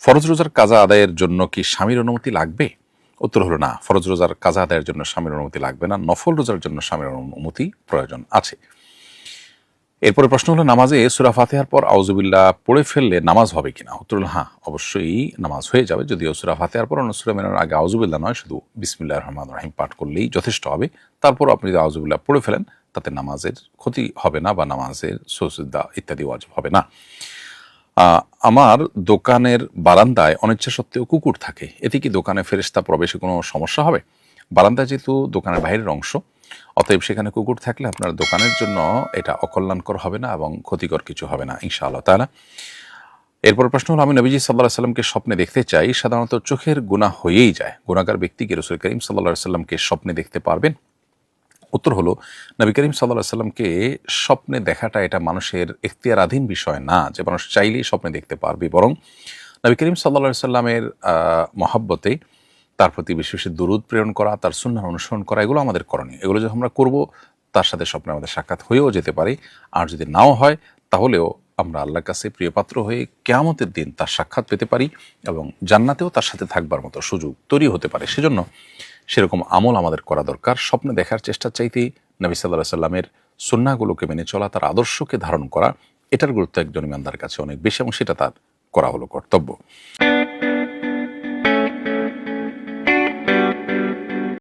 ফরজ রোজার কাজা আদায়ের জন্য কি স্বামীর অনুমতি লাগবে? উত্তর হলো না, ফরজ রোজার কাজা আদায়ের জন্য স্বামীর অনুমতি লাগবে না, নফল রোজার জন্য স্বামীর অনুমতি প্রয়োজন আছে। এরপরে প্রশ্ন হলো, নামাজে সূরা ফাতিহার পর আউযুবিল্লাহ পড়ে ফেললে নামাজ হবে কিনা? উত্তর হলো হ্যাঁ, অবশ্যই নামাজ হয়ে যাবে। যদিও সূরা ফাতিহার পর অন্য সূরা মেনার আগে আউযুবিল্লাহ নয়, শুধু বিসমিল্লাহির রহমানির রহিম পাঠ করলেই যথেষ্ট হবে। তারপর আপনি যদি আউযুবিল্লাহ পড়ে ফেলেন তাতে নামাজের ক্ষতি হবে না বা নামাজের সুজদা ইত্যাদি ওয়াজিব হবে না। আমার দোকানের বারান্দায় অনিচ্ছা সত্ত্বেও কুকুর থাকে, এতে কি দোকানে ফেরেশতা প্রবেশে কোনো সমস্যা হবে? বারান্দা যেহেতু দোকানের বাইরের অংশ, অতএব সেখানে কুকুর থাকলে আপনার দোকানের জন্য এটা অকল্যাণকর হবে না এবং ক্ষতিকর কিছু হবে না ইনশাআল্লাহ তাআলা। এরপর প্রশ্ন হলো, আমি নবীজি সাল্লাল্লাহু আলাইহি সাল্লামকে স্বপ্নে দেখতে চাই, সাধারণত চোখের গুনাহ হয়েই যায়, গুনাহগার ব্যক্তি কি রাসূল করিম সাল্লাল্লাহু আলাইহি সাল্লামকে স্বপ্নে দেখতে পারবেন? উত্তর হলো, নবী করিম সাল্লাল্লাহু আলাইহি সাল্লামকে স্বপ্নে দেখাটা এটা মানুষের এখতিয়ারাধীন বিষয় না যে মানুষ চাইলেই স্বপ্নে দেখতে পারবে, বরং নবী করিম সাল্লাল্লাহু আলাইহি সাল্লামের মহব্বতে তার প্রতি বেশি বেশি দুরূদ প্রেরণ করা, তার সুন্নাহ অনুসরণ করা, এগুলো আমাদের করণীয়। এগুলো যখন আমরা করব তার সাথে স্বপ্নে আমাদের সাক্ষাৎ হয়েও যেতে পারে। আর যদি নাও হয় তাহলেও আমরা আল্লাহর কাছে প্রিয়পাত্র হয়ে কিয়ামতের দিন তার সাক্ষাৎ পেতে পারি এবং জান্নাতেও তার সাথে থাকবার মতো সুযোগ তৈরি হতে পারে। সেজন্য সেরকম আমল আমাদের করা দরকার। স্বপ্নে দেখার চেষ্টার চাইতে নবী সাল্লাল্লাহু আলাইহি সাল্লামের সুন্নাহগুলোকে মেনে চলা, তার আদর্শকে ধারণ করা, এটার গুরুত্ব একজন ইমানদার কাছে অনেক বেশি এবং সেটা তার করা হলো কর্তব্য।